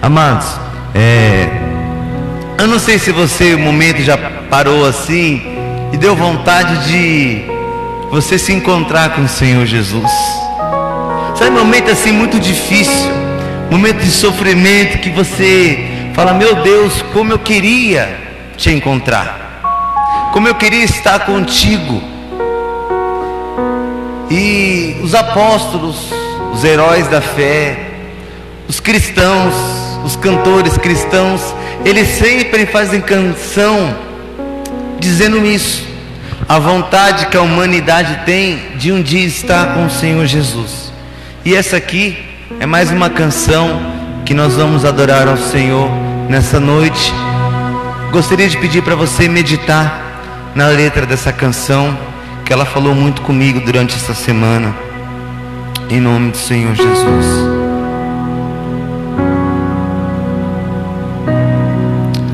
Amados, eu não sei se você, um momento, já parou assim e deu vontade de você se encontrar com o Senhor Jesus. Sabe, um momento assim muito difícil, momento de sofrimento, que você fala: meu Deus, como eu queria te encontrar, como eu queria estar contigo. E os apóstolos, os heróis da fé, os cristãos, os cantores cristãos, eles sempre fazem canção dizendo isso, a vontade que a humanidade tem de um dia estar com o Senhor Jesus. E essa aqui é mais uma canção que nós vamos adorar ao Senhor nessa noite. Gostaria de pedir para você meditar na letra dessa canção, que ela falou muito comigo durante essa semana, em nome do Senhor Jesus.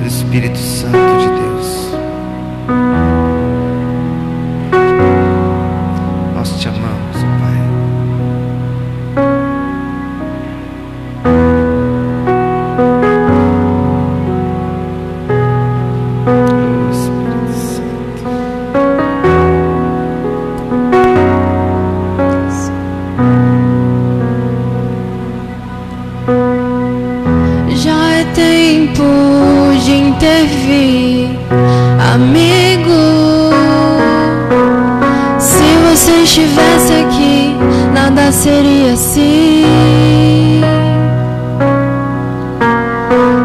Espírito Santo de Deus, nós te amamos, Pai. Oh, Espírito Santo. Já é tempo de intervir, amigo. Se você estivesse aqui, nada seria assim.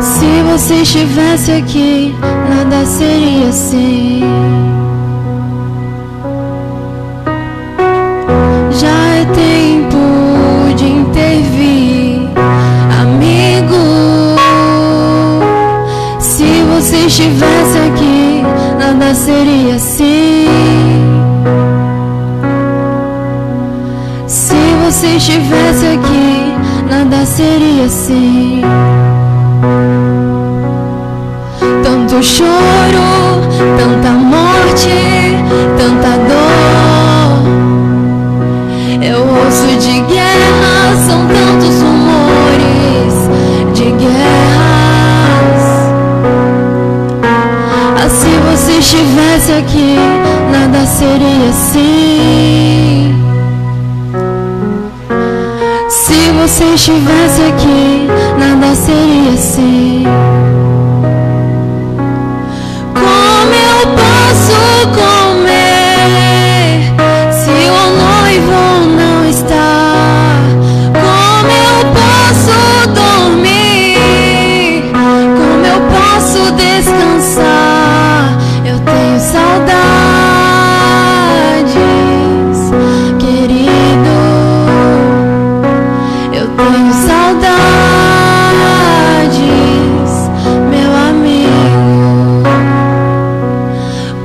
Se você estivesse aqui, nada seria assim. Já é tempo de intervir, amigo. Se você estivesse aqui, nada seria assim. Se você estivesse aqui, nada seria assim. Tanto choro, tanta morte, tanta dor. Eu ouço de guerra, são tantos rumores de guerras. Se você estivesse aqui, nada seria assim. Se você estivesse aqui, nada seria assim. Como eu posso comer se o noivo não está? Como eu posso dormir? Como eu posso descansar? Eu tenho saudades, querido. Eu tenho saudades, meu amigo.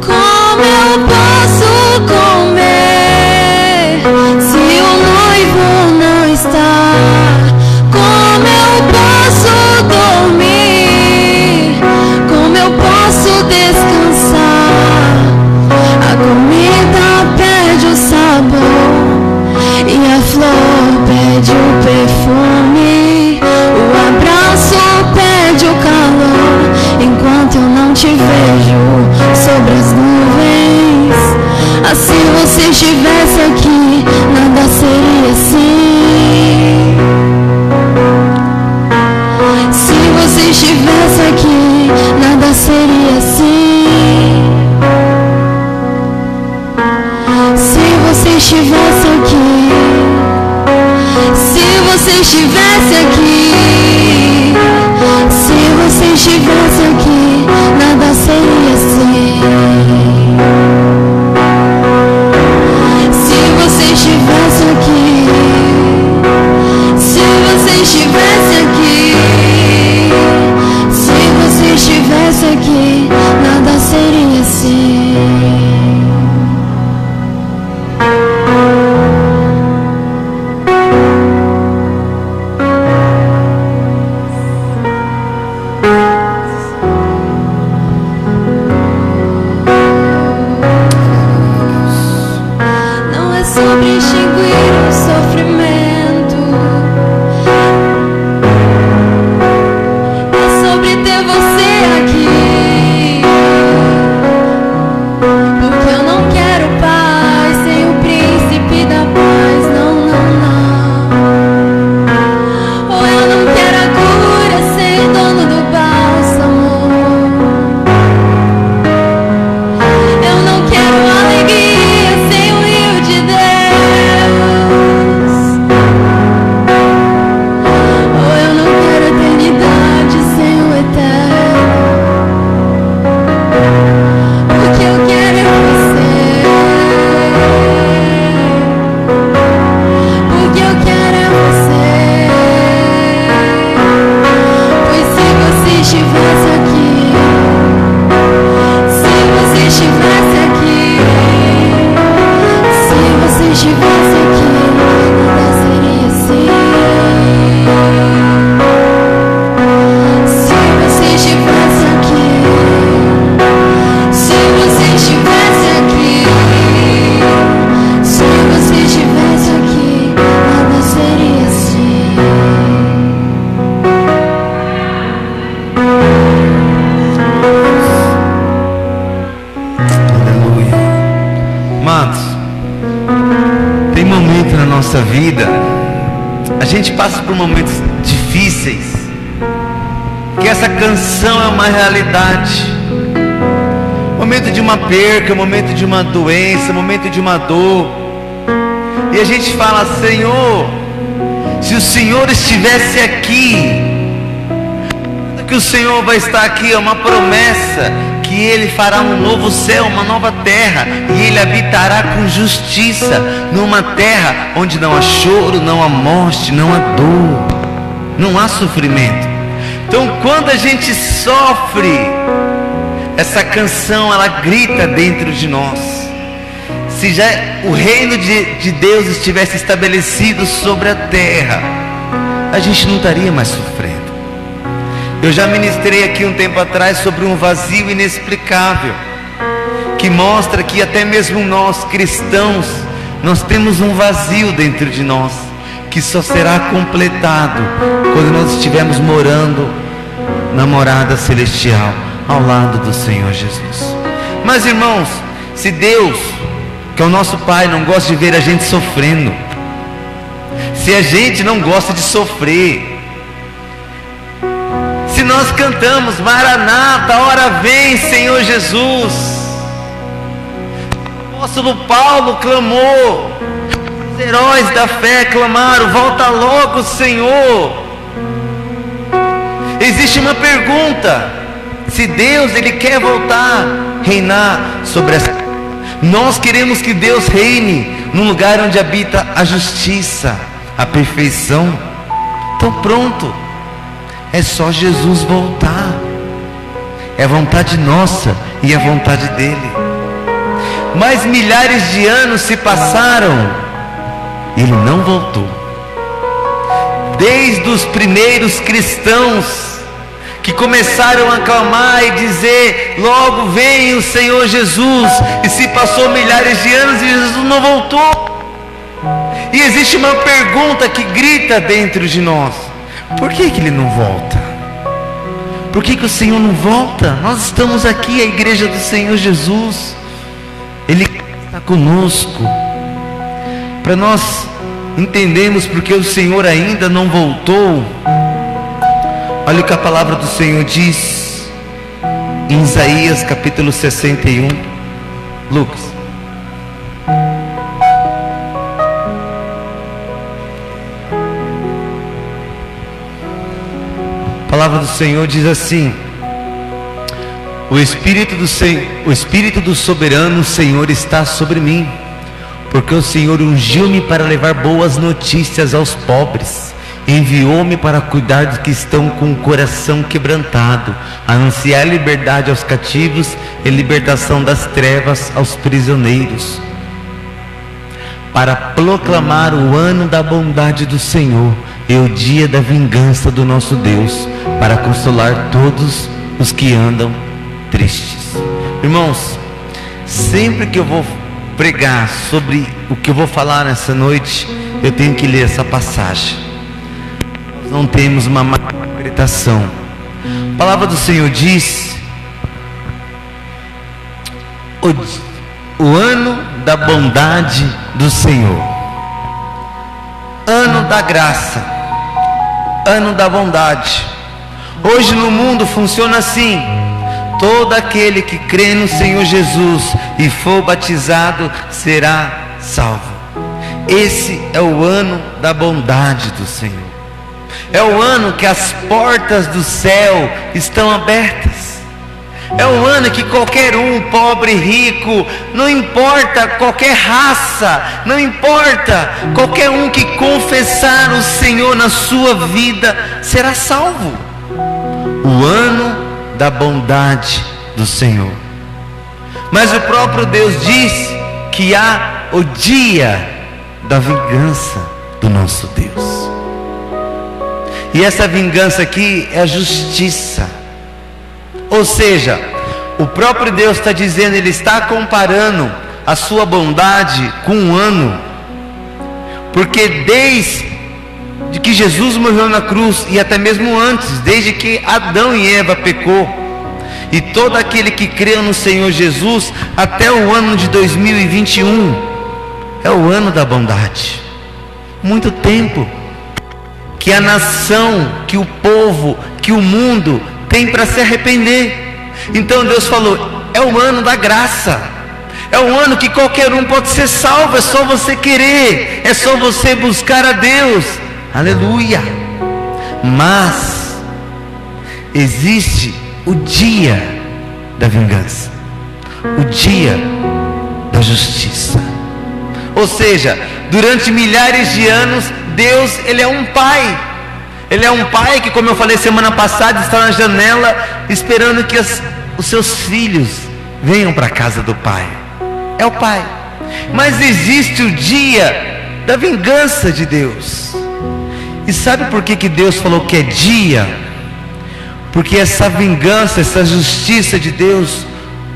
Como eu posso comer se o noivo não está? Como eu posso dormir? Como eu posso descansar? A comida perde o sabor e a flor perde o perfume. O abraço perde o calor enquanto eu não te vejo sobre as nuvens. Se você estivesse aqui, nada seria assim. Se você estivesse aqui, nada seria assim. Se você estivesse aqui, se você estivesse aqui, se você estivesse aqui, nada seria assim. Se você estivesse aqui, se você estivesse aqui, se você estivesse aqui, nada seria assim. vida, a gente passa por momentos difíceis, que essa canção é uma realidade. Momento de uma perca, momento de uma doença, momento de uma dor. E a gente fala: Senhor, se o Senhor estivesse aqui, que o Senhor vai estar aqui, é uma promessa que Ele fará um novo céu, uma nova terra, e Ele habitará com justiça numa terra onde não há choro, não há morte, não há dor, não há sofrimento. Então, quando a gente sofre, essa canção ela grita dentro de nós. Se já o reino de Deus estivesse estabelecido sobre a terra, a gente não estaria mais sofrendo. Eu já ministrei aqui um tempo atrás sobre um vazio inexplicável, que mostra que até mesmo nós cristãos, nós temos um vazio dentro de nós, que só será completado quando nós estivermos morando na morada celestial, ao lado do Senhor Jesus. Mas irmãos, se Deus, que é o nosso Pai, não gosta de ver a gente sofrendo, se a gente não gosta de sofrer, se nós cantamos Maranata, ora vem Senhor Jesus, o apóstolo Paulo clamou, os heróis da fé clamaram: volta logo Senhor. Existe uma pergunta: se Deus Ele quer voltar, reinar sobre essa terra, nós queremos que Deus reine num lugar onde habita a justiça, a perfeição. Então pronto, é só Jesus voltar. É vontade nossa e é vontade dele. Mas milhares de anos se passaram, ele não voltou. Desde os primeiros cristãos que começaram a clamar e dizer: logo vem o Senhor Jesus, e se passou milhares de anos e Jesus não voltou. E existe uma pergunta que grita dentro de nós: por que Ele não volta? Por que o Senhor não volta? Nós estamos aqui, a igreja do Senhor Jesus, Ele está conosco, para nós entendermos porque o Senhor ainda não voltou. Olha o que a palavra do Senhor diz em Isaías capítulo 61. Lucas. A palavra do Senhor diz assim: o Espírito do soberano Senhor está sobre mim, porque o Senhor ungiu-me para levar boas notícias aos pobres, enviou-me para cuidar dos que estão com o coração quebrantado, a anunciar liberdade aos cativos e libertação das trevas aos prisioneiros, para proclamar o ano da bondade do Senhor e o dia da vingança do nosso Deus, para consolar todos os que andam tristes. Irmãos, sempre que eu vou pregar sobre o que eu vou falar nessa noite, eu tenho que ler essa passagem. Nós não temos uma interpretação. A palavra do Senhor diz: o ano da bondade do Senhor, ano da graça, ano da bondade. Hoje no mundo funciona assim: todo aquele que crê no Senhor Jesus e for batizado será salvo. Esse é o ano da bondade do Senhor. É o ano que as portas do céu estão abertas. É o ano que qualquer um, pobre, rico, não importa qualquer raça, não importa, qualquer um que confessar o Senhor na sua vida será salvo. O ano da bondade do Senhor. Mas o próprio Deus diz que há o dia da vingança do nosso Deus. E essa vingança aqui é a justiça. Ou seja, o próprio Deus está dizendo, Ele está comparando a sua bondade com um ano, porque desde que Jesus morreu na cruz, e até mesmo antes, desde que Adão e Eva pecou, e todo aquele que crê no Senhor Jesus, até o ano de 2021, é o ano da bondade. muito tempo, que a nação, que o povo, que o mundo tem para se arrepender. Então Deus falou: é o ano da graça, é o ano que qualquer um pode ser salvo, é só você querer, é só você buscar a Deus. Aleluia. Mas existe o dia da vingança, o dia da justiça. Ou seja, durante milhares de anos, Deus, Ele é um Pai. Ele é um Pai que, como eu falei semana passada, está na janela esperando que os seus filhos venham para a casa do Pai. É o Pai. Mas existe o dia da vingança de Deus. E sabe por que Deus falou que é dia? Porque essa vingança, essa justiça de Deus,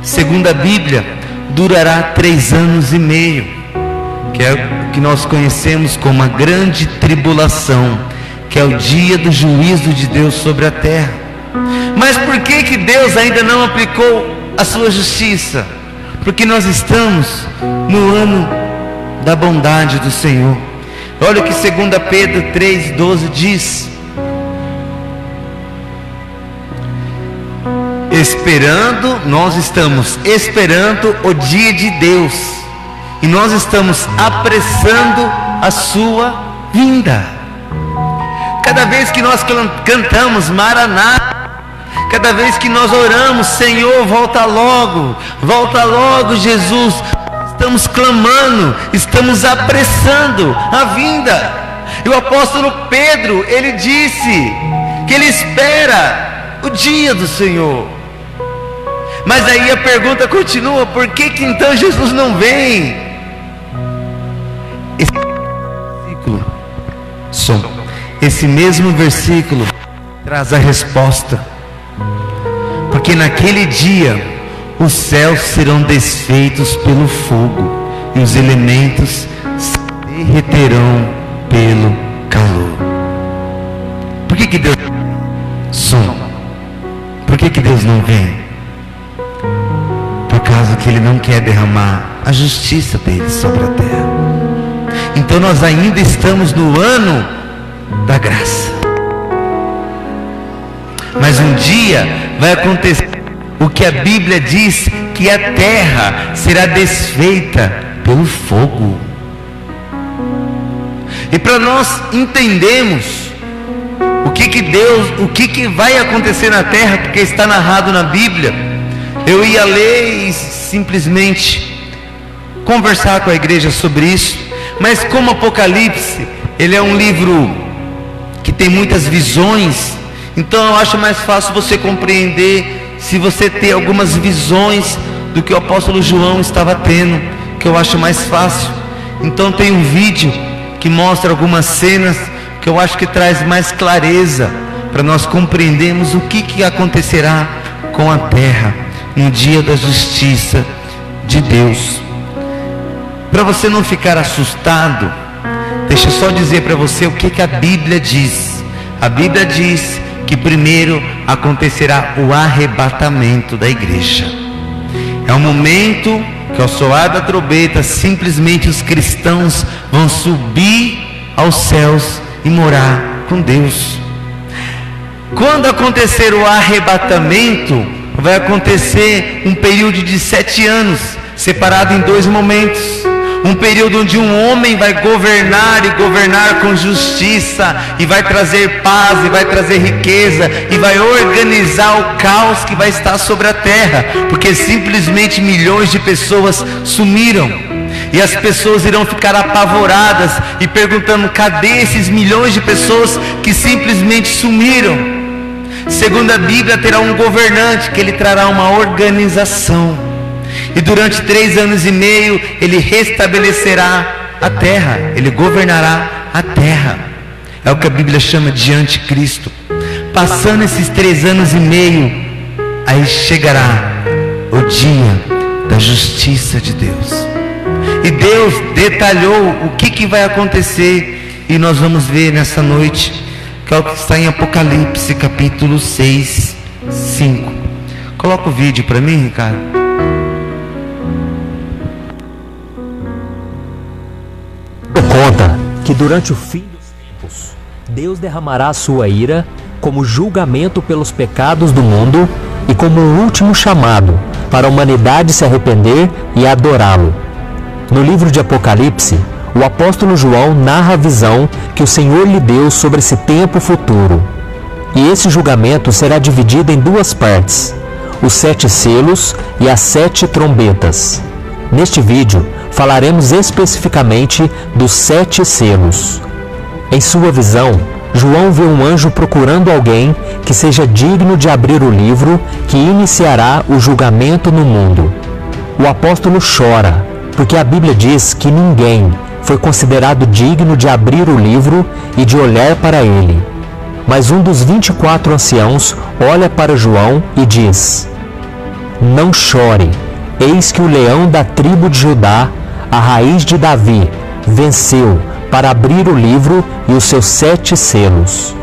segundo a Bíblia, durará 3 anos e meio, que é o que nós conhecemos como a grande tribulação, que é o dia do juízo de Deus sobre a terra. Mas por que Deus ainda não aplicou a sua justiça? Porque nós estamos no ano da bondade do Senhor. Olha o que 2 Pedro 3,12 diz: nós estamos esperando o dia de Deus, e nós estamos apressando a sua vinda. Cada vez que nós cantamos Maraná, cada vez que nós oramos, Senhor, volta logo, Jesus, estamos clamando, estamos apressando a vinda. E o apóstolo Pedro, ele disse que ele espera o dia do Senhor. Mas aí a pergunta continua: por que então Jesus não vem? Esse mesmo versículo traz a resposta. Porque naquele dia os céus serão desfeitos pelo fogo, e os elementos se derreterão pelo calor. Por que Deus Por que Deus não vem? Por causa que Ele não quer derramar a justiça dele sobre a terra. Então nós ainda estamos no ano da graça. Mas um dia vai acontecer o que a Bíblia diz, que a terra será desfeita pelo fogo. E para nós entendermos o que vai acontecer na terra, porque está narrado na Bíblia, eu ia ler e simplesmente conversar com a igreja sobre isso. Mas como Apocalipse, ele é um livro que tem muitas visões, então eu acho mais fácil você compreender se você ter algumas visões do que o apóstolo João estava tendo, que eu acho mais fácil. Então tem um vídeo que mostra algumas cenas que eu acho que traz mais clareza para nós compreendermos o que acontecerá com a terra no dia da justiça de Deus. Para você não ficar assustado, deixa eu só dizer para você o que a Bíblia diz. A Bíblia diz que primeiro acontecerá o arrebatamento da igreja. É o momento que, ao soar da trombeta, simplesmente os cristãos vão subir aos céus e morar com Deus. Quando acontecer o arrebatamento, vai acontecer um período de 7 anos, separado em 2 momentos. Um período onde um homem vai governar e governar com justiça, e vai trazer paz, e vai trazer riqueza, e vai organizar o caos que vai estar sobre a terra, porque simplesmente milhões de pessoas sumiram, e as pessoas irão ficar apavoradas e perguntando: cadê esses milhões de pessoas que simplesmente sumiram? Segundo a Bíblia, terá um governante que ele trará uma organização. E durante 3 anos e meio ele restabelecerá a terra, ele governará a terra. É o que a Bíblia chama de anticristo. Passando esses 3 anos e meio, aí chegará o dia da justiça de Deus. E Deus detalhou o que vai acontecer, e nós vamos ver nessa noite, que é o que está em Apocalipse capítulo 6, 5. Coloca o vídeo para mim, Ricardo. Conta que durante o fim dos tempos, Deus derramará a sua ira como julgamento pelos pecados do mundo e como um último chamado para a humanidade se arrepender e adorá-lo. No livro de Apocalipse, o apóstolo João narra a visão que o Senhor lhe deu sobre esse tempo futuro. E esse julgamento será dividido em duas partes: os 7 selos e as 7 trombetas. Neste vídeo, falaremos especificamente dos 7 selos. Em sua visão, João vê um anjo procurando alguém que seja digno de abrir o livro que iniciará o julgamento no mundo. O apóstolo chora, porque a Bíblia diz que ninguém foi considerado digno de abrir o livro e de olhar para ele. Mas um dos 24 anciãos olha para João e diz: "Não chore, eis que o leão da tribo de Judá, a raiz de Davi, venceu para abrir o livro e os seus 7 selos."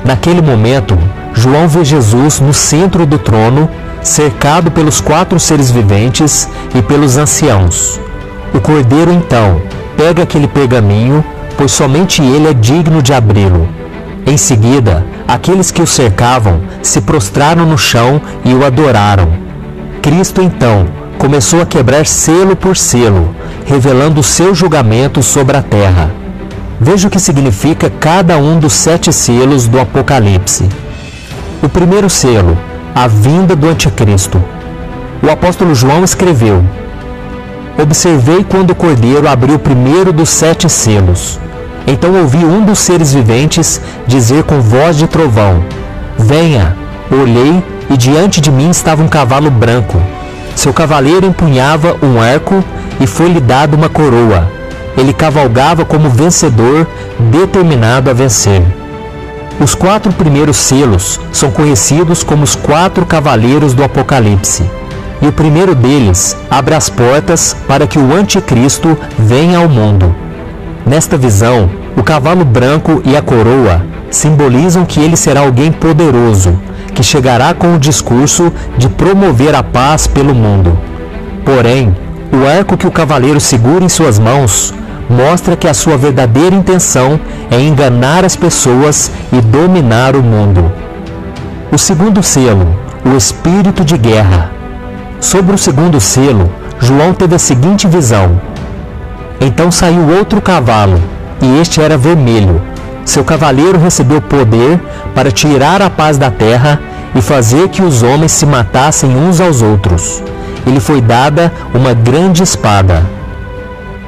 Naquele momento, João vê Jesus no centro do trono, cercado pelos 4 seres viventes e pelos anciãos. O cordeiro então pega aquele pergaminho, pois somente ele é digno de abri-lo. Em seguida, aqueles que o cercavam se prostraram no chão e o adoraram. Cristo então começou a quebrar selo por selo, revelando o seu julgamento sobre a terra. Veja o que significa cada um dos 7 selos do Apocalipse. O primeiro selo, a vinda do Anticristo. O apóstolo João escreveu: "Observei quando o cordeiro abriu o primeiro dos 7 selos. Então ouvi um dos seres viventes dizer com voz de trovão: Venha! Olhei e diante de mim estava um cavalo branco. Seu cavaleiro empunhava um arco e foi-lhe dada uma coroa. Ele cavalgava como vencedor, determinado a vencer." Os 4 primeiros selos são conhecidos como os 4 cavaleiros do Apocalipse. E o primeiro deles abre as portas para que o Anticristo venha ao mundo. Nesta visão, o cavalo branco e a coroa simbolizam que ele será alguém poderoso, que chegará com o discurso de promover a paz pelo mundo. Porém, o arco que o cavaleiro segura em suas mãos mostra que a sua verdadeira intenção é enganar as pessoas e dominar o mundo. O segundo selo, o espírito de guerra. Sobre o segundo selo, João teve a seguinte visão: "Então saiu outro cavalo, e este era vermelho. Seu cavaleiro recebeu poder para tirar a paz da terra e fazer que os homens se matassem uns aos outros. Ele foi dada uma grande espada."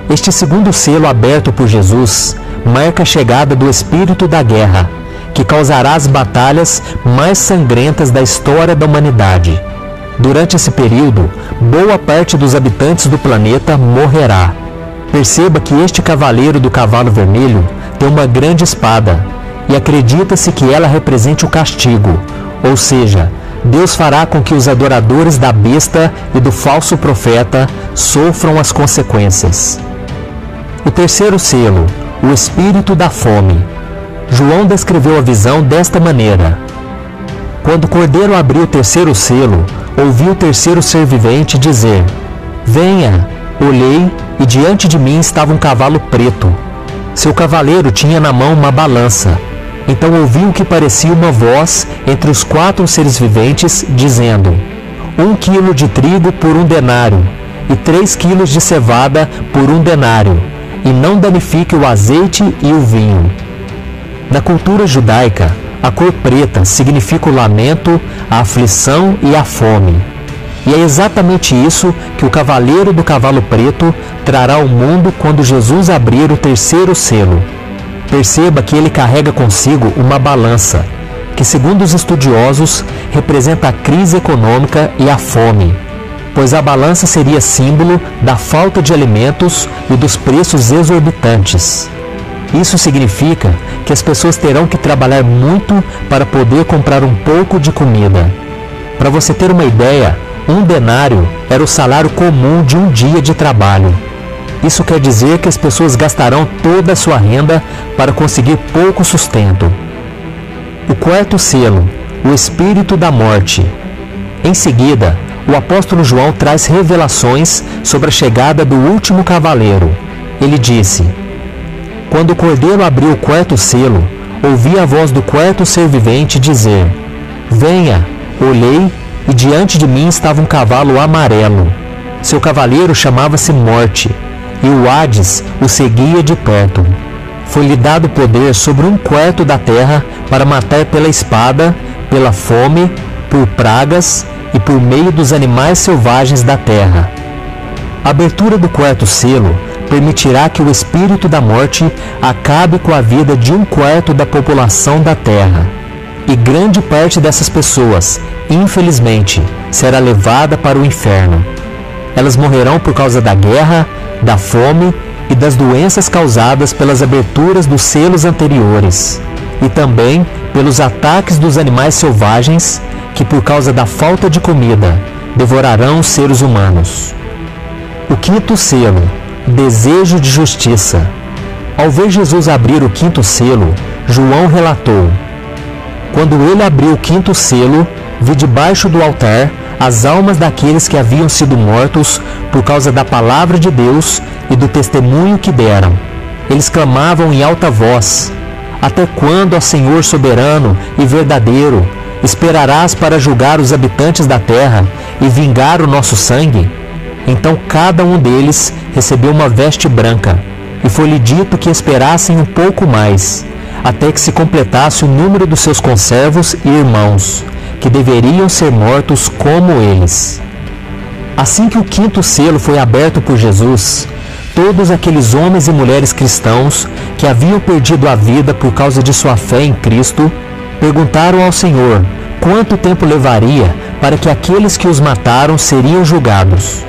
Este segundo selo aberto por Jesus marca a chegada do espírito da guerra, que causará as batalhas mais sangrentas da história da humanidade. Durante esse período, boa parte dos habitantes do planeta morrerá. Perceba que este cavaleiro do cavalo vermelho tem uma grande espada, e acredita-se que ela represente o castigo, ou seja, Deus fará com que os adoradores da besta e do falso profeta sofram as consequências. O terceiro selo, o espírito da fome. João descreveu a visão desta maneira: "Quando o cordeiro abriu o terceiro selo, ouvi o terceiro ser vivente dizer: Venha! Olhei e diante de mim estava um cavalo preto. Seu cavaleiro tinha na mão uma balança. Então ouvi o que parecia uma voz entre os 4 seres viventes, dizendo: 1 quilo de trigo por 1 denário, e 3 quilos de cevada por 1 denário, e não danifique o azeite e o vinho." Na cultura judaica, a cor preta significa o lamento, a aflição e a fome. E é exatamente isso que o cavaleiro do cavalo preto trará ao mundo quando Jesus abrir o terceiro selo. Perceba que ele carrega consigo uma balança, que segundo os estudiosos representa a crise econômica e a fome, pois a balança seria símbolo da falta de alimentos e dos preços exorbitantes. Isso significa que as pessoas terão que trabalhar muito para poder comprar um pouco de comida. Para você ter uma ideia, 1 denário era o salário comum de um dia de trabalho. Isso quer dizer que as pessoas gastarão toda a sua renda para conseguir pouco sustento. O quarto selo, o espírito da morte. Em seguida, o apóstolo João traz revelações sobre a chegada do último cavaleiro. Ele disse: Quando o cordeiro abriu o quarto selo, ouvi a voz do quarto ser vivente dizer: Venha! Olhei, e diante de mim estava um cavalo amarelo. Seu cavaleiro chamava-se Morte, e o Hades o seguia de perto. Foi-lhe dado poder sobre 1/4 da terra para matar pela espada, pela fome, por pragas e por meio dos animais selvagens da terra. A abertura do quarto selo permitirá que o espírito da morte acabe com a vida de 1/4 da população da terra. E grande parte dessas pessoas, infelizmente, será levada para o inferno. Elas morrerão por causa da guerra, da fome e das doenças causadas pelas aberturas dos selos anteriores, e também pelos ataques dos animais selvagens que, por causa da falta de comida, devorarão os seres humanos. O quinto selo, desejo de justiça. Ao ver Jesus abrir o quinto selo, João relatou: Quando ele abriu o quinto selo, vi debaixo do altar as almas daqueles que haviam sido mortos por causa da palavra de Deus e do testemunho que deram. Eles clamavam em alta voz: Até quando, ó Senhor soberano e verdadeiro, esperarás para julgar os habitantes da terra e vingar o nosso sangue? Então cada um deles recebeu uma veste branca, e foi-lhe dito que esperassem um pouco mais, até que se completasse o número dos seus conservos e irmãos, que deveriam ser mortos como eles. Assim que o quinto selo foi aberto por Jesus, todos aqueles homens e mulheres cristãos que haviam perdido a vida por causa de sua fé em Cristo, perguntaram ao Senhor quanto tempo levaria para que aqueles que os mataram seriam julgados.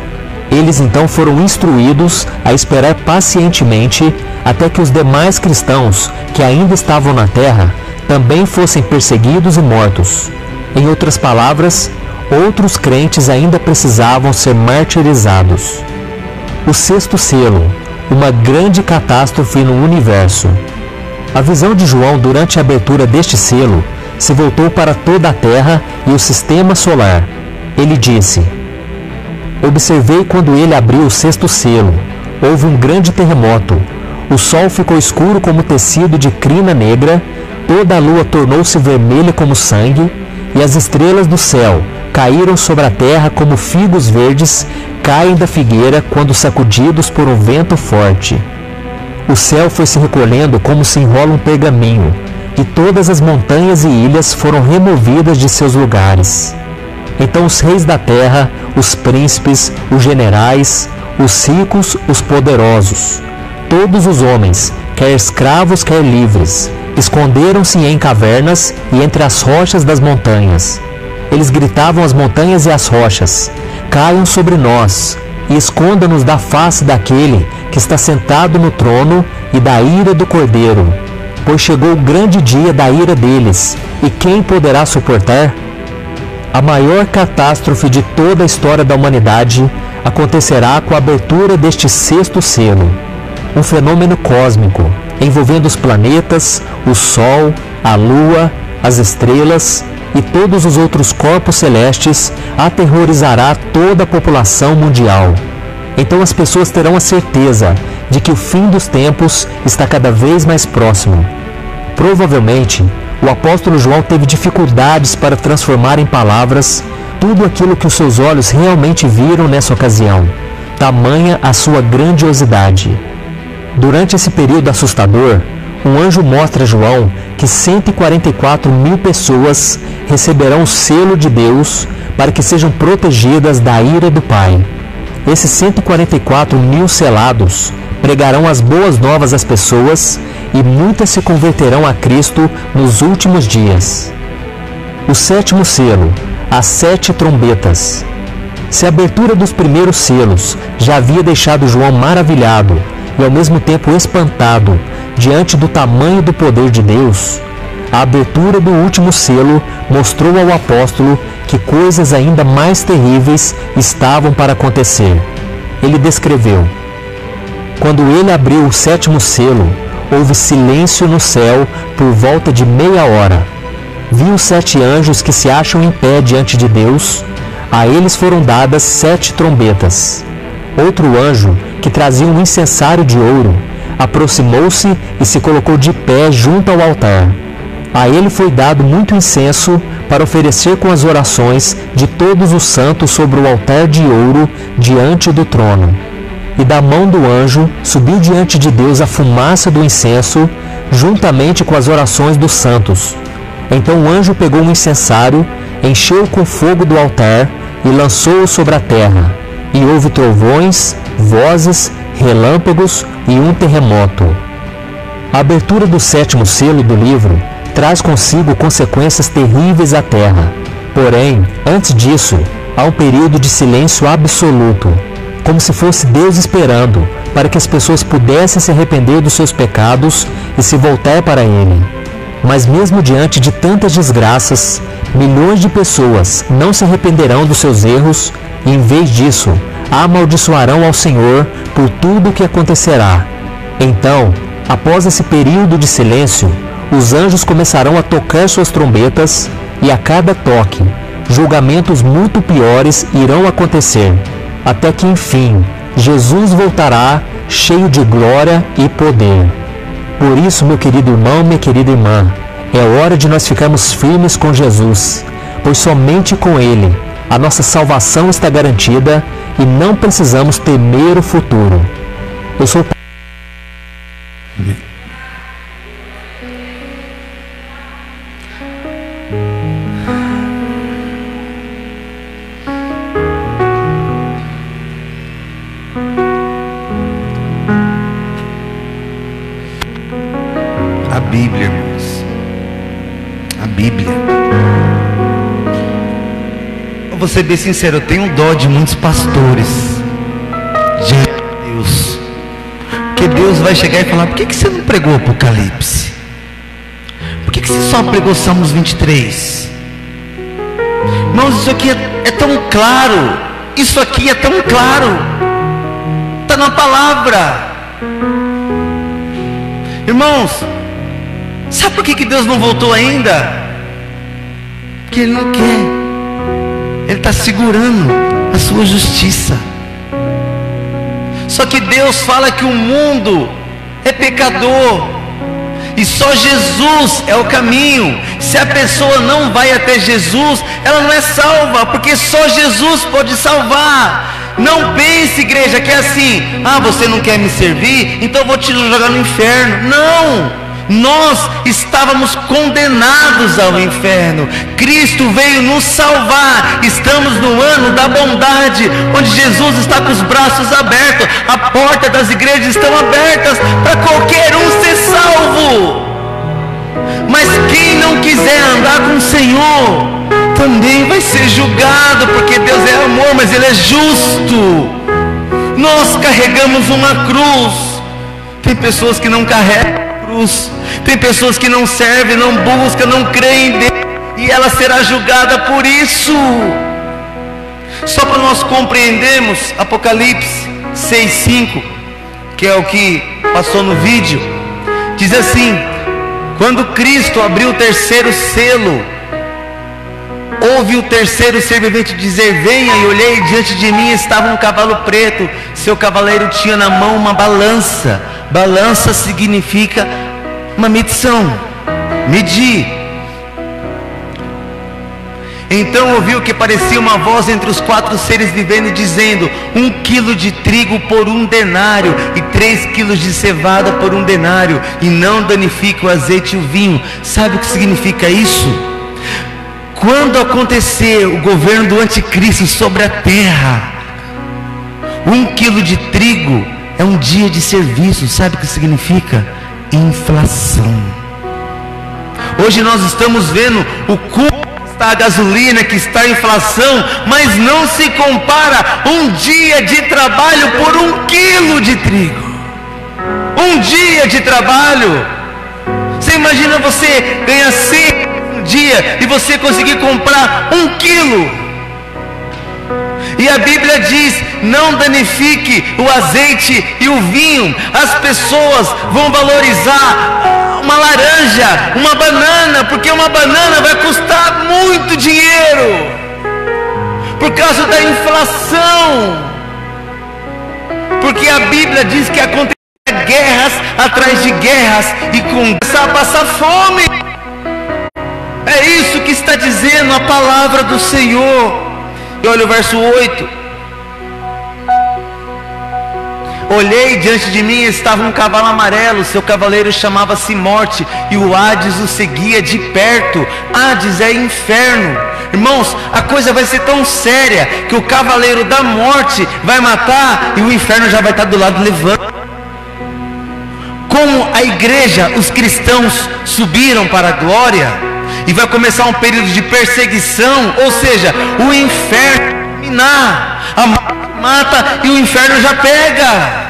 Eles então foram instruídos a esperar pacientemente até que os demais cristãos que ainda estavam na terra também fossem perseguidos e mortos. Em outras palavras, outros crentes ainda precisavam ser martirizados. O sexto selo, uma grande catástrofe no universo. A visão de João durante a abertura deste selo se voltou para toda a Terra e o sistema solar. Ele disse: Observei quando ele abriu o sexto selo. Houve um grande terremoto. O sol ficou escuro como tecido de crina negra, toda a lua tornou-se vermelha como sangue, e as estrelas do céu caíram sobre a terra como figos verdes caem da figueira quando sacudidos por um vento forte. O céu foi se recolhendo como se enrola um pergaminho, e todas as montanhas e ilhas foram removidas de seus lugares. Então os reis da terra, os príncipes, os generais, os ricos, os poderosos, todos os homens, quer escravos, quer livres, esconderam-se em cavernas e entre as rochas das montanhas. Eles gritavam às montanhas e às rochas: Caiam sobre nós e esconda-nos da face daquele que está sentado no trono e da ira do Cordeiro, pois chegou o grande dia da ira deles, e quem poderá suportar? A maior catástrofe de toda a história da humanidade acontecerá com a abertura deste sexto selo, um fenômeno cósmico envolvendo os planetas, o Sol, a Lua, as estrelas e todos os outros corpos celestes, aterrorizará toda a população mundial. Então as pessoas terão a certeza de que o fim dos tempos está cada vez mais próximo. Provavelmente, o apóstolo João teve dificuldades para transformar em palavras tudo aquilo que os seus olhos realmente viram nessa ocasião, tamanha a sua grandiosidade. Durante esse período assustador, um anjo mostra a João que 144 mil pessoas receberão o selo de Deus para que sejam protegidas da ira do Pai. Esses 144 mil selados pregarão as boas novas às pessoas e muitas se converterão a Cristo nos últimos dias. O sétimo selo, as 7 trombetas. Se a abertura dos primeiros selos já havia deixado João maravilhado e ao mesmo tempo espantado diante do tamanho do poder de Deus, a abertura do último selo mostrou ao apóstolo que coisas ainda mais terríveis estavam para acontecer. Ele descreveu: Quando ele abriu o sétimo selo, houve silêncio no céu por volta de meia hora. Vi os 7 anjos que se acham em pé diante de Deus. A eles foram dadas 7 trombetas. Outro anjo, que trazia um incensário de ouro, aproximou-se e se colocou de pé junto ao altar. A ele foi dado muito incenso para oferecer com as orações de todos os santos sobre o altar de ouro diante do trono. E da mão do anjo subiu diante de Deus a fumaça do incenso, juntamente com as orações dos santos. Então o anjo pegou um incensário, encheu-o com fogo do altar e lançou-o sobre a terra. E houve trovões, vozes, relâmpagos e um terremoto. A abertura do 7º selo do livro traz consigo consequências terríveis à terra. Porém, antes disso, há um período de silêncio absoluto, como se fosse Deus esperando para que as pessoas pudessem se arrepender dos seus pecados e se voltar para Ele. Mas mesmo diante de tantas desgraças, milhões de pessoas não se arrependerão dos seus erros e, em vez disso, amaldiçoarão ao Senhor por tudo o que acontecerá. Então, após esse período de silêncio, os anjos começarão a tocar suas trombetas e a cada toque, julgamentos muito piores irão acontecer, até que, enfim, Jesus voltará cheio de glória e poder. Por isso, meu querido irmão, minha querida irmã, é hora de nós ficarmos firmes com Jesus, pois somente com Ele a nossa salvação está garantida e não precisamos temer o futuro. Eu sou a Bíblia, irmãos. A Bíblia. Eu vou ser bem sincero, eu tenho dó de muitos pastores diante de Deus. Porque Deus vai chegar e falar: por que você não pregou Apocalipse? Por que você só pregou Salmos 23? Irmãos, isso aqui é tão claro. Isso aqui é tão claro. Está na palavra. Irmãos, sabe por que Deus não voltou ainda? Porque Ele não quer. Ele está segurando a sua justiça. Só que Deus fala que o mundo é pecador e só Jesus é o caminho. Se a pessoa não vai até Jesus, ela não é salva, porque só Jesus pode salvar. Não pense, igreja, que é assim: ah, você não quer me servir, então eu vou te jogar no inferno. Não! Nós estávamos condenados ao inferno. Cristo veio nos salvar. Estamos no ano da bondade, onde Jesus está com os braços abertos. A porta das igrejas estão abertas para qualquer um ser salvo. Mas quem não quiser andar com o Senhor também vai ser julgado, porque Deus é amor, mas Ele é justo. Nós carregamos uma cruz. Tem pessoas que não carregam cruz. Tem pessoas que não servem, não buscam, não creem em Deus, e ela será julgada por isso. Só para nós compreendermos, Apocalipse 6:5, que é o que passou no vídeo, diz assim: quando Cristo abriu o terceiro selo, ouvi o terceiro ser vivente dizer: venha, e olhei, diante de mim estava um cavalo preto, seu cavaleiro tinha na mão uma balança. Balança significa uma medição, medir. Então ouvi o que parecia uma voz entre os 4 seres viventes dizendo: 1 quilo de trigo por 1 denário e 3 quilos de cevada por 1 denário, e não danifica o azeite e o vinho. Sabe o que significa isso? Quando acontecer o governo do anticristo sobre a terra, 1 quilo de trigo é um dia de serviço. Sabe o que significa? Inflação. Hoje nós estamos vendo o custo da gasolina, que está em inflação, mas não se compara um dia de trabalho por 1 quilo de trigo. Um dia de trabalho. Você imagina você ganhar 100 um dia e você conseguir comprar 1 quilo. E a Bíblia diz: não danifique o azeite e o vinho. As pessoas vão valorizar uma laranja, uma banana, porque uma banana vai custar muito dinheiro por causa da inflação. Porque a Bíblia diz que acontece guerras atrás de guerras e começar a passar fome. É isso que está dizendo a palavra do Senhor. E olha o verso 8. Olhei, diante de mim estava um cavalo amarelo, seu cavaleiro chamava-se Morte, e o Hades o seguia de perto. Hades é inferno. Irmãos, a coisa vai ser tão séria que o cavaleiro da morte vai matar e o inferno já vai estar do lado levando. Como a igreja, os cristãos subiram para a glória, e vai começar um período de perseguição, ou seja, o inferno terminar, a morte mata e o inferno já pega.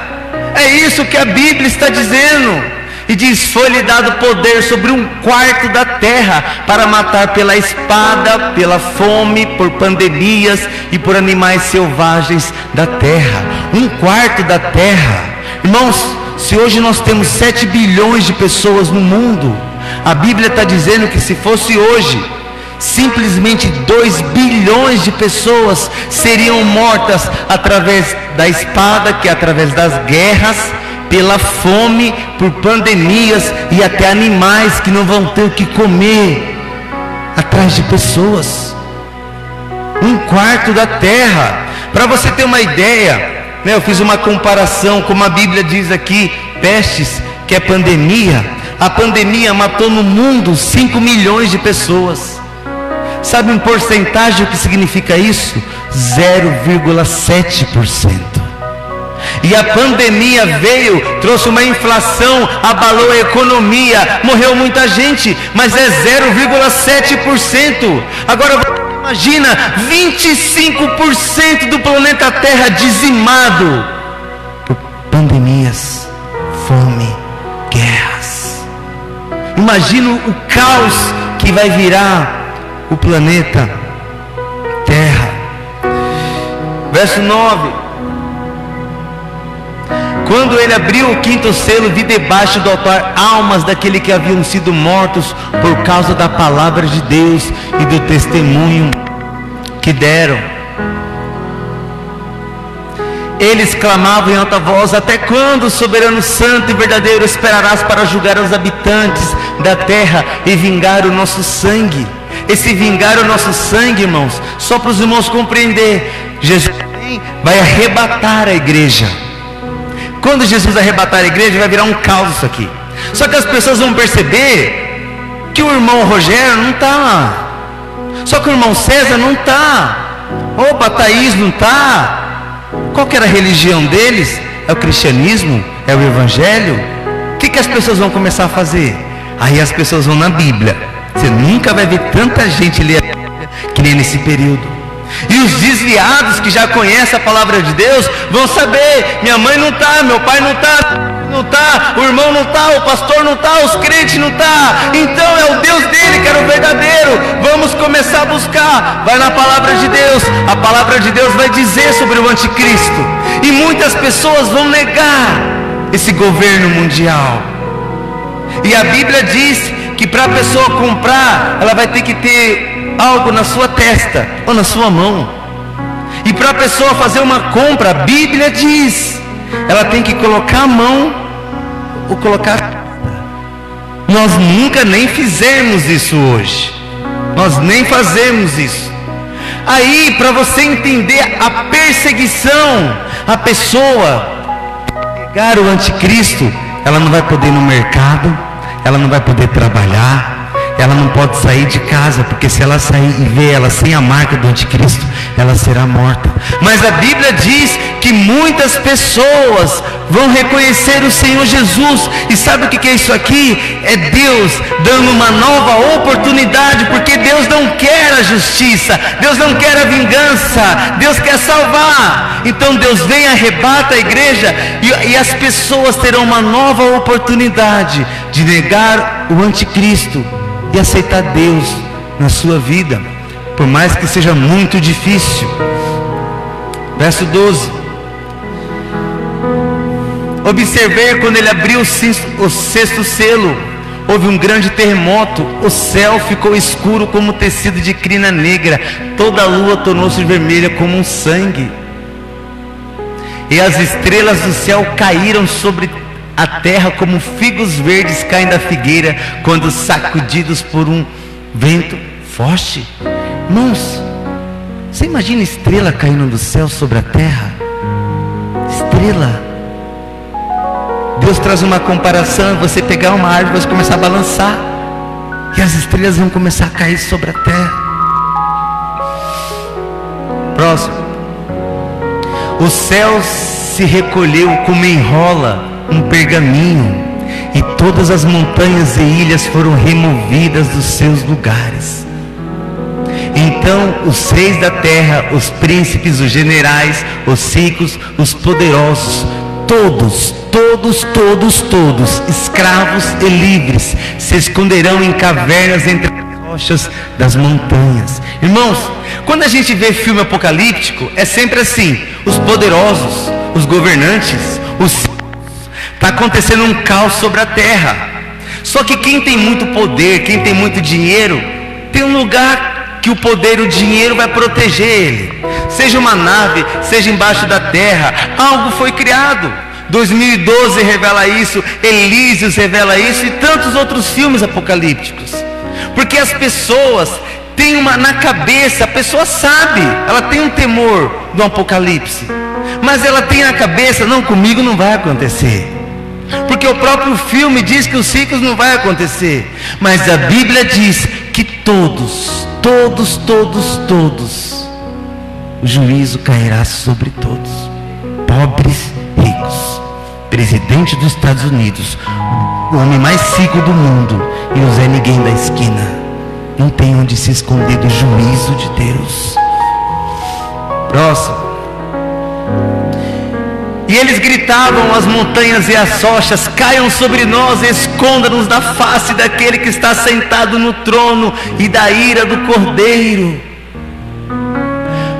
É isso que a Bíblia está dizendo. E diz: foi-lhe dado poder sobre 1/4 da terra, para matar pela espada, pela fome, por pandemias e por animais selvagens da terra. 1/4 da terra. Irmãos, se hoje nós temos 7 bilhões de pessoas no mundo, a Bíblia está dizendo que se fosse hoje, simplesmente 2 bilhões de pessoas seriam mortas através da espada, que é através das guerras, pela fome, por pandemias e até animais que não vão ter o que comer, atrás de pessoas. 1/4 da terra. Para você ter uma ideia, eu fiz uma comparação, como a Bíblia diz aqui, pestes, que é pandemia. A pandemia matou no mundo 5 milhões de pessoas. Sabe um porcentagem o que significa isso? 0,7%. E a pandemia veio, trouxe uma inflação, abalou a economia, morreu muita gente, mas é 0,7%. Agora imagina 25% do planeta Terra dizimado por pandemias, fome, guerras. Imagina o caos que vai virar o planeta Terra. Verso 9. Quando ele abriu o 5º selo, vi debaixo do altar almas daquele que haviam sido mortos por causa da palavra de Deus e do testemunho que deram. Eles clamavam em alta voz: até quando, soberano santo e verdadeiro, esperarás para julgar os habitantes da terra e vingar o nosso sangue? Esse vingar o nosso sangue, irmãos, só para os irmãos compreender, Jesus vai arrebatar a igreja. Quando Jesus arrebatar a igreja, vai virar um caos isso aqui. Só que as pessoas vão perceber que o irmão Rogério não está, só que o irmão César não está, opa, a Thaís não está. Qual que era a religião deles? É o cristianismo? É o evangelho? O que as pessoas vão começar a fazer? Aí as pessoas vão na Bíblia. Você nunca vai ver tanta gente ler a Bíblia que nem nesse período. E os desviados que já conhecem a palavra de Deus vão saber: minha mãe não está, meu pai não está, o irmão não está, o pastor não está, os crentes não está. Então é o Deus dele que era o verdadeiro. Vamos começar a buscar. Vai na palavra de Deus. A palavra de Deus vai dizer sobre o anticristo. E muitas pessoas vão negar esse governo mundial. E a Bíblia diz que para a pessoa comprar, ela vai ter que ter algo na sua testa ou na sua mão. E para a pessoa fazer uma compra, a Bíblia diz, ela tem que colocar a mão ou colocar a testa. Nós nunca nem fizemos isso hoje. Nós nem fazemos isso. Aí, para você entender a perseguição, a pessoa pegar o anticristo, ela não vai poder ir no mercado, ela não vai poder trabalhar, ela não pode sair de casa, porque se ela sair e ver ela sem a marca do anticristo, ela será morta. Mas a Bíblia diz que muitas pessoas vão reconhecer o Senhor Jesus. E sabe o que é isso aqui? É Deus dando uma nova oportunidade, porque Deus não quer a justiça, Deus não quer a vingança, Deus quer salvar. Então Deus vem, arrebata a igreja, e as pessoas terão uma nova oportunidade de negar o anticristo e aceitar Deus na sua vida, por mais que seja muito difícil. Verso 12. Observei quando ele abriu o 6º selo, houve um grande terremoto, o céu ficou escuro como tecido de crina negra, toda a lua tornou-se vermelha como um sangue, e as estrelas do céu caíram sobre a terra como figos verdes caem da figueira quando sacudidos por um vento forte. Irmãos, você imagina estrela caindo do céu sobre a terra? Estrela. Deus traz uma comparação: você pegar uma árvore, vai começar a balançar, e as estrelas vão começar a cair sobre a terra. Próximo. O céu se recolheu como enrola um pergaminho, e todas as montanhas e ilhas foram removidas dos seus lugares. Então os reis da terra, os príncipes, os generais, os ricos, os poderosos, todos, escravos e livres, se esconderão em cavernas entre as rochas das montanhas. Irmãos, quando a gente vê filme apocalíptico, é sempre assim: os poderosos, os governantes, está acontecendo um caos sobre a terra. Só que quem tem muito poder, quem tem muito dinheiro, tem um lugar que o poder e o dinheiro vai proteger ele. Seja uma nave, seja embaixo da terra, algo foi criado. 2012 revela isso, Elísios revela isso, e tantos outros filmes apocalípticos. Porque as pessoas têm uma na cabeça, a pessoa sabe, ela tem um temor do apocalipse, mas ela tem na cabeça: não, comigo não vai acontecer. Porque o próprio filme diz que os ciclos não vai acontecer. Mas a Bíblia diz que todos, o juízo cairá sobre todos, pobres, ricos. Presidente dos Estados Unidos, o homem mais rico do mundo, e o Zé Ninguém da esquina, não tem onde se esconder do juízo de Deus. Próximo. E eles gritavam: as montanhas e as rochas caiam sobre nós, esconda-nos da face daquele que está sentado no trono e da ira do Cordeiro.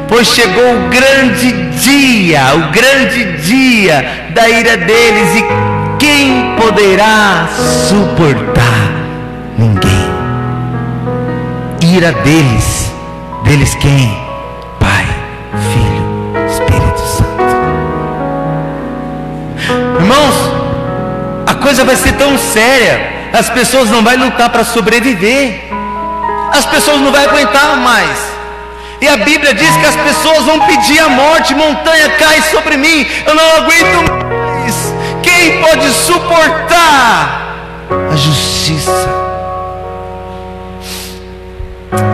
Pois chegou o grande dia da ira deles, e quem poderá suportar? Ninguém. Ira deles quem? Pai, Filho, Espírito Santo. Irmãos, a coisa vai ser tão séria, as pessoas não vão lutar para sobreviver, as pessoas não vão aguentar mais. E a Bíblia diz que as pessoas vão pedir a morte: montanha, cai sobre mim, eu não aguento mais. Quem pode suportar a justiça?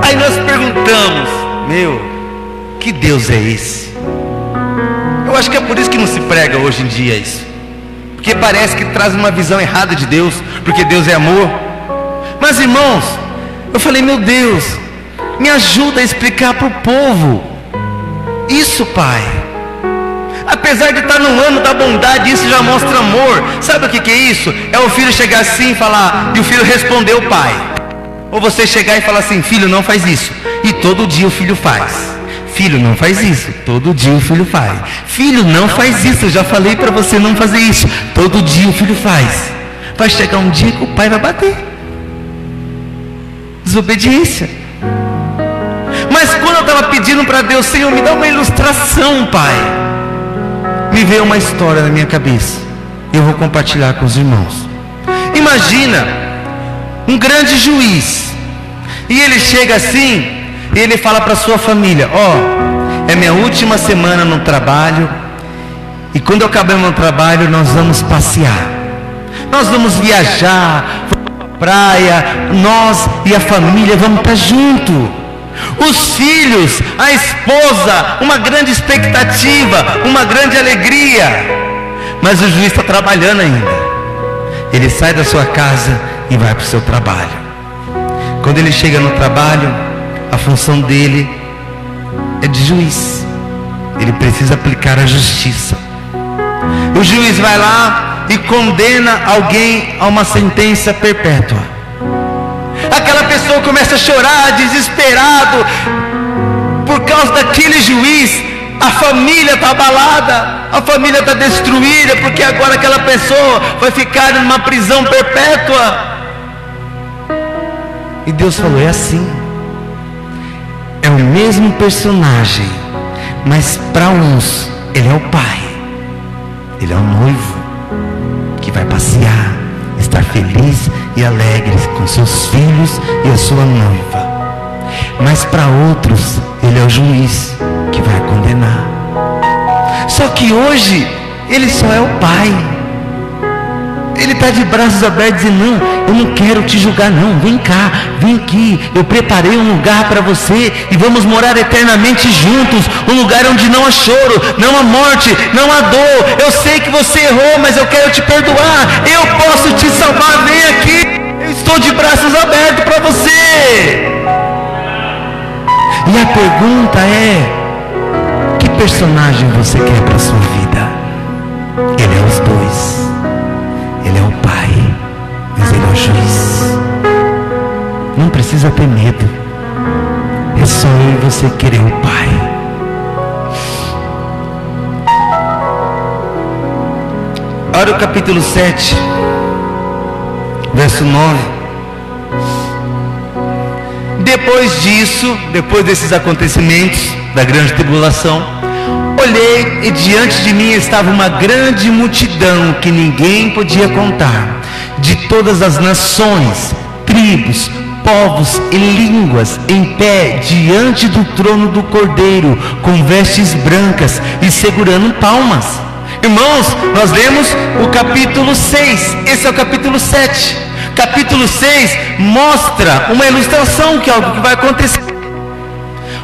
Aí nós perguntamos: que Deus é esse? Eu acho que é por isso que não se prega hoje em dia isso, porque parece que traz uma visão errada de Deus, porque Deus é amor. Mas irmãos, eu falei: meu Deus, me ajuda a explicar para o povo isso, Pai. Apesar de estar no ano da bondade, isso já mostra amor. Sabe o que é isso? É o filho chegar assim e falar, e o filho responder o pai. Ou você chegar e falar assim: filho, não faz isso, e todo dia o filho faz. Filho, não faz isso, todo dia o filho faz. Filho, não faz isso, eu já falei para você não fazer isso, todo dia o filho faz. Vai chegar um dia que o pai vai bater. Desobediência. Mas quando eu estava pedindo para Deus: Senhor, me dá uma ilustração, Pai, me veio uma história na minha cabeça, eu vou compartilhar com os irmãos. Imagina um grande juiz, e ele chega assim, e ele fala para sua família: é minha última semana no trabalho, e quando eu acabar meu trabalho, nós vamos passear, nós vamos viajar, vamos para a praia, nós e a família vamos estar junto. Os filhos, a esposa, uma grande expectativa, uma grande alegria. Mas o juiz está trabalhando ainda. Ele sai da sua casa e vai para o seu trabalho. Quando ele chega no trabalho, a função dele é de juiz. Ele precisa aplicar a justiça. O juiz vai lá e condena alguém a uma sentença perpétua. Aquela pessoa começa a chorar, desesperado, por causa daquele juiz. A família está abalada, a família está destruída, porque agora aquela pessoa vai ficar numa prisão perpétua. E Deus falou: é assim, é o mesmo personagem, mas para uns ele é o pai, ele é o noivo que vai passear, estar feliz e alegre com seus filhos e a sua noiva. Mas para outros, ele é o juiz que vai condenar. Só que hoje, ele só é o pai. Ele está de braços abertos dizendo: não, eu não quero te julgar não, vem cá, vem aqui, eu preparei um lugar para você e vamos morar eternamente juntos, um lugar onde não há choro, não há morte, não há dor. Eu sei que você errou, mas eu quero te perdoar, eu posso te salvar, vem aqui, eu estou de braços abertos para você. E a pergunta é: que personagem você quer para a sua vida? Ele é os dois. Ele é o pai, mas ele é o juiz. Não precisa ter medo. É só eu e você querer o pai. Olha o capítulo 7, verso 9. Depois disso, depois desses acontecimentos da grande tribulação, olhei e diante de mim estava uma grande multidão que ninguém podia contar, de todas as nações, tribos, povos e línguas, em pé diante do trono do Cordeiro, com vestes brancas e segurando palmas. Irmãos, nós lemos o capítulo 6, esse é o capítulo 7. Capítulo 6 mostra uma ilustração que é algo que vai acontecer.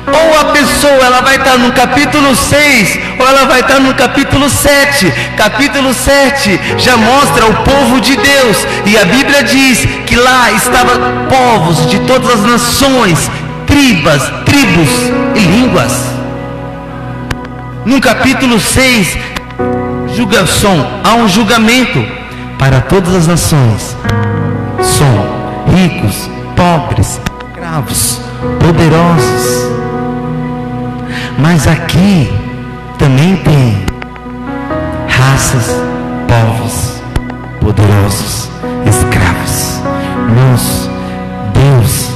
Ou a pessoa ela vai estar no capítulo 6, ou ela vai estar no capítulo 7. Capítulo 7 já mostra o povo de Deus, e a Bíblia diz que lá estavam povos de todas as nações, tribos e línguas. No capítulo 6 há um julgamento para todas as nações. São ricos, pobres, escravos, poderosos. Mas aqui também tem raças, povos, poderosos, escravos. Irmãos, Deus,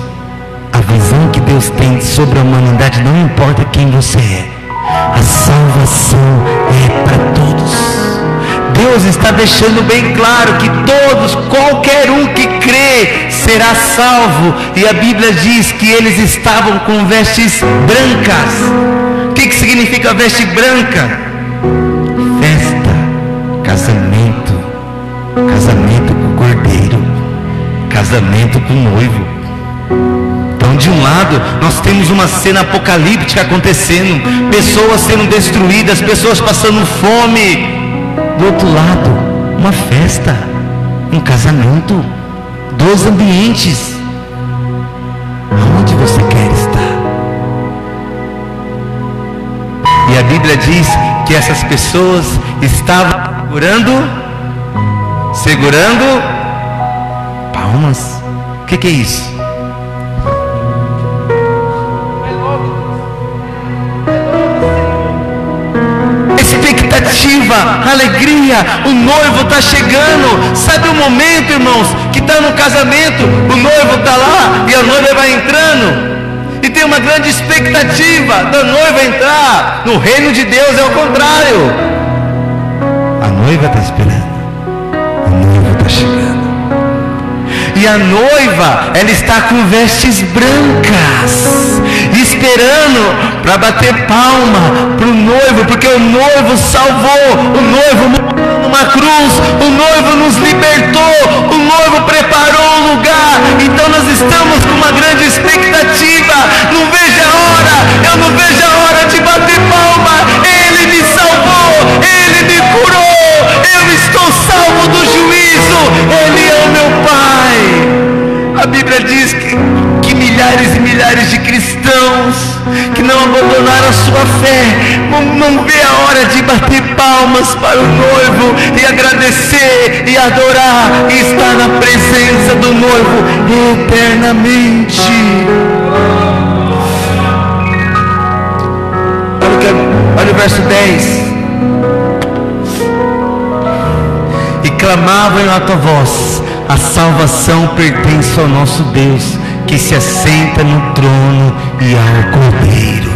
a visão que Deus tem sobre a humanidade, não importa quem você é, a salvação é para todos. Deus está deixando bem claro que todos, qualquer um que crê, será salvo. E a Bíblia diz que eles estavam com vestes brancas. O que significa veste branca? Festa, casamento com o Cordeiro, casamento com o noivo. Então, de um lado, nós temos uma cena apocalíptica acontecendo, pessoas sendo destruídas, pessoas passando fome. Do outro lado, uma festa, um casamento, dois ambientes. Aonde você quer estar? E a Bíblia diz que essas pessoas estavam segurando palmas. O que é isso? Alegria, o noivo está chegando. Sabe o momento, irmãos, que está no casamento, o noivo está lá e a noiva vai entrando, e tem uma grande expectativa da noiva entrar. No reino de Deus é o contrário. A noiva está esperando, o noivo está chegando. E a noiva, ela está com vestes brancas, esperando para bater palma para o noivo, porque o noivo salvou, o noivo morreu numa cruz, o noivo nos libertou, o noivo preparou o lugar. Então nós estamos com uma grande expectativa. Não vejo a hora, eu não vejo a hora de bater palma. Ele me salvou, ele me curou, eu estou salvo do juízo, ele é o meu Pai. A Bíblia diz que milhares e milhares de cristãos que não abandonaram a sua fé não vê a hora de bater palmas para o noivo e agradecer e adorar e estar na presença do noivo eternamente. Olha o verso 10. E clamavam em alta voz: a salvação pertence ao nosso Deus, que se assenta no trono e ao Cordeiro.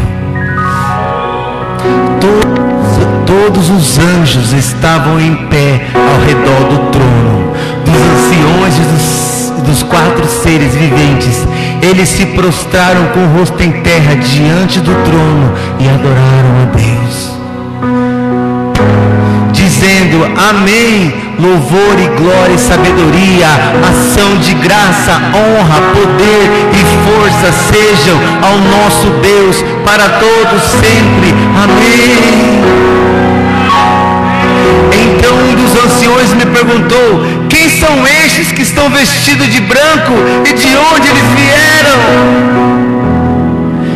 Todos todos os anjos estavam em pé ao redor do trono, dos anciões e dos 4 seres viventes. Eles se prostraram com o rosto em terra diante do trono e adoraram a Deus, dizendo: amém, louvor e glória e sabedoria, ação de graça, honra, poder e força sejam ao nosso Deus para todos sempre. Amém. Então um dos anciões me perguntou: quem são estes que estão vestidos de branco e de onde eles vieram?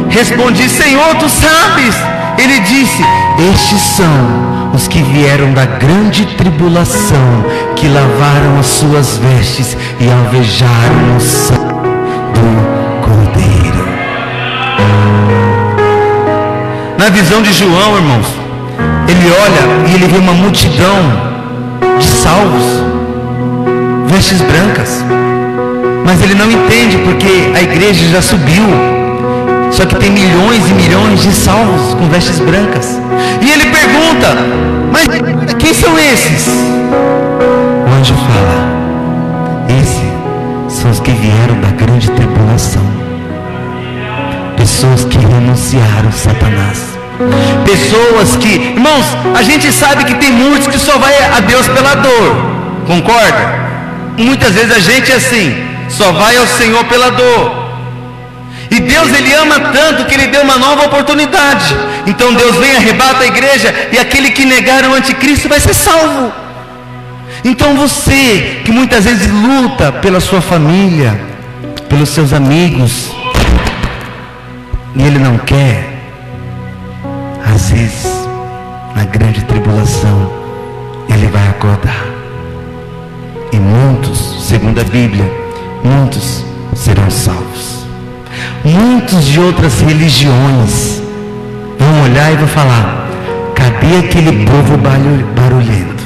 Respondi: Senhor, tu sabes. Ele disse: estes são os que vieram da grande tribulação, que lavaram as suas vestes e alvejaram o sangue do Cordeiro. Na visão de João, irmãos, ele olha e ele vê uma multidão de salvos, vestes brancas, mas ele não entende porque a igreja já subiu. Só que tem milhões e milhões de salvos com vestes brancas. E ele pergunta: mas quem são esses? O anjo fala: esses são os que vieram da grande tribulação. Pessoas que renunciaram a Satanás. Pessoas que, irmãos, a gente sabe que tem muitos que só vai a Deus pela dor. Concorda? Muitas vezes a gente é assim, só vai ao Senhor pela dor. E Deus, Ele ama tanto que Ele deu uma nova oportunidade. Então Deus vem, arrebata a igreja, e aquele que negar o anticristo vai ser salvo. Então você, que muitas vezes luta pela sua família, pelos seus amigos, e ele não quer, às vezes, na grande tribulação, ele vai acordar. E muitos, segundo a Bíblia, muitos serão salvos. Muitos de outras religiões vão olhar e vão falar: cadê aquele povo barulhento?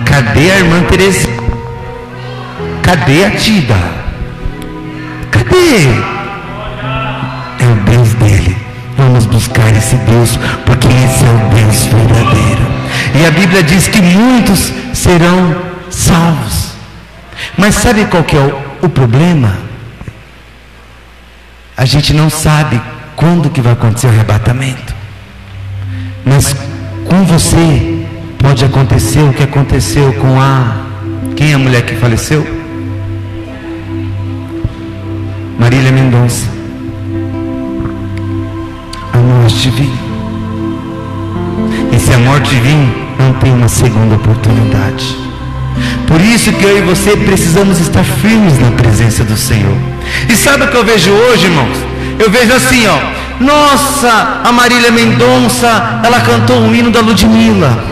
Cadê a irmã Teresa? Cadê a Tida? Cadê? É o Deus dele. Vamos buscar esse Deus, porque esse é o Deus verdadeiro. E a Bíblia diz que muitos serão salvos. Mas sabe qual que é o problema? A gente não sabe quando que vai acontecer o arrebatamento. Mas com você pode acontecer o que aconteceu com quem é a mulher que faleceu? Marília Mendonça. A morte vir. E se a morte vir, não tem uma segunda oportunidade. Por isso que eu e você precisamos estar firmes na presença do Senhor. E sabe o que eu vejo hoje, irmãos? Eu vejo assim, ó: nossa, a Marília Mendonça, ela cantou o hino da Ludmilla.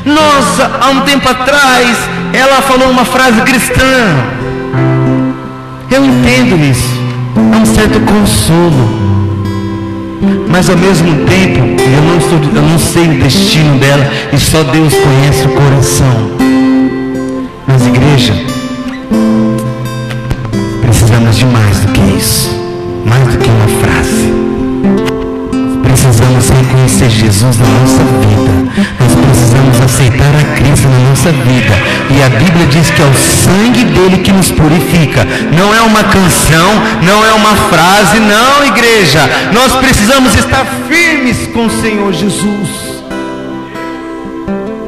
Nossa, há um tempo atrás ela falou uma frase cristã. Eu entendo isso, é um certo consolo. Mas ao mesmo tempo, eu não sei o destino dela, e só Deus conhece o coração. Mas igreja, precisamos de mais do que isso, mais do que uma frase. Precisamos reconhecer Jesus na nossa vida. Nós precisamos aceitar a Cristo na nossa vida. E a Bíblia diz que é o sangue dele que nos purifica. Não é uma canção, não é uma frase, não, igreja. Nós precisamos estar firmes com o Senhor Jesus.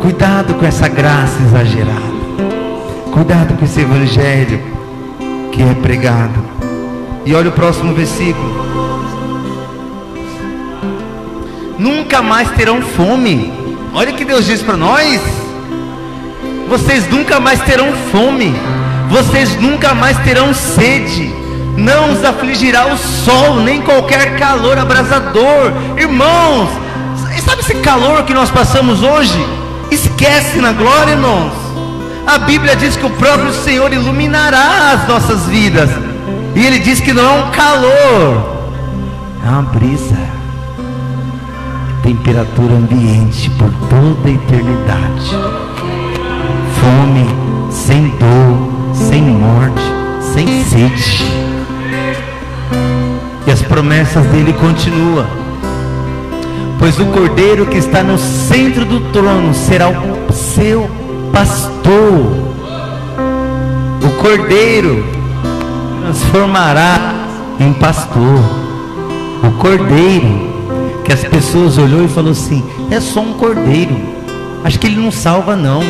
Cuidado com essa graça exagerada. Cuidado com esse evangelho que é pregado. E olha o próximo versículo: nunca mais terão fome. Olha o que Deus diz para nós: vocês nunca mais terão fome, vocês nunca mais terão sede, não os afligirá o sol, nem qualquer calor abrasador. Irmãos, sabe esse calor que nós passamos hoje? Esquece na glória, irmãos. A Bíblia diz que o próprio Senhor iluminará as nossas vidas. E Ele diz que não é um calor, é uma brisa. Temperatura ambiente por toda a eternidade. Fome, sem dor, sem morte, sem sede. E as promessas dele continuam. pois o Cordeiro que está no centro do trono será o seu pastor. O Cordeiro transformará em pastor. O Cordeiro que as pessoas olhou e falou assim: é só um cordeiro, acho que ele não salva não,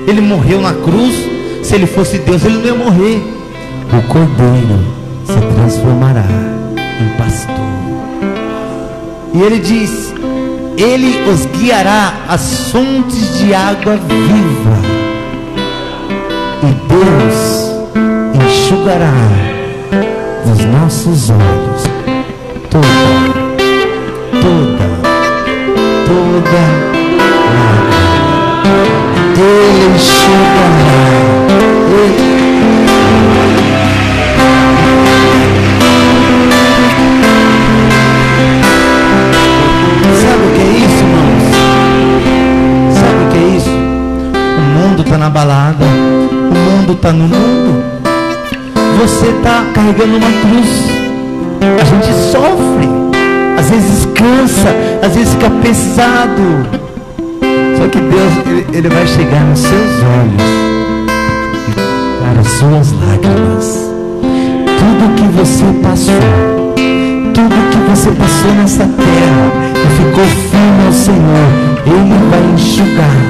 ele morreu na cruz, se ele fosse Deus ele não ia morrer. O Cordeiro se transformará em pastor. E ele diz: ele os guiará às fontes de água viva, e Deus enxugará dos nossos olhos toda lágrima. Ele enxugará. Sabe o que é isso, irmãos? Sabe o que é isso? O mundo está na balada, o mundo está no mundo. Você está carregando uma cruz. A gente sofre, às vezes cansa, às vezes fica pesado. Só que Deus, ele vai chegar nos seus olhos para as suas lágrimas. Tudo que você passou, tudo que você passou nessa terra e ficou firme ao Senhor, Ele vai enxugar.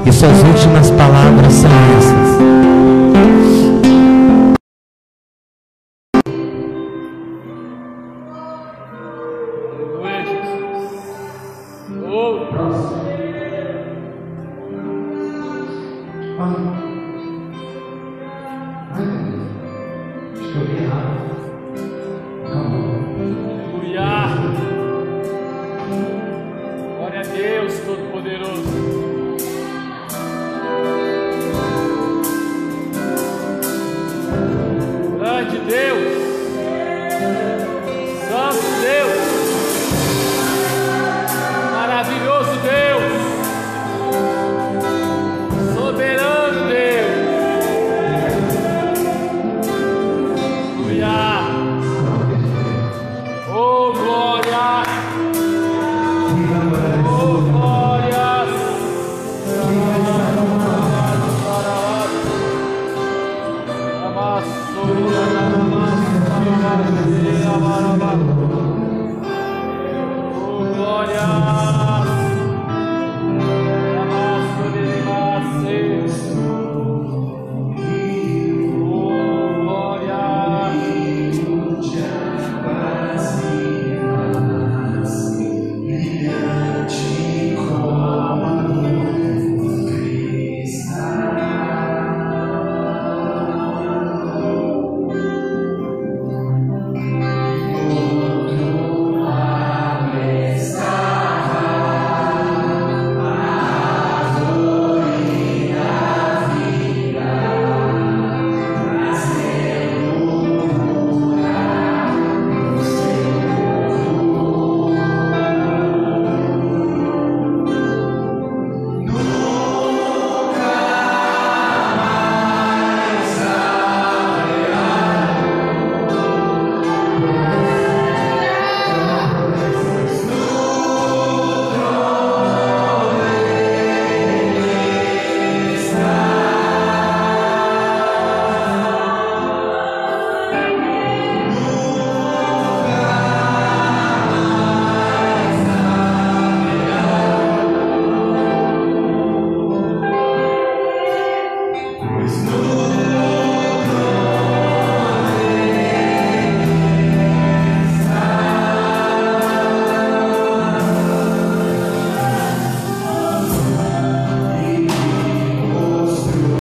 E suas últimas palavras são essas: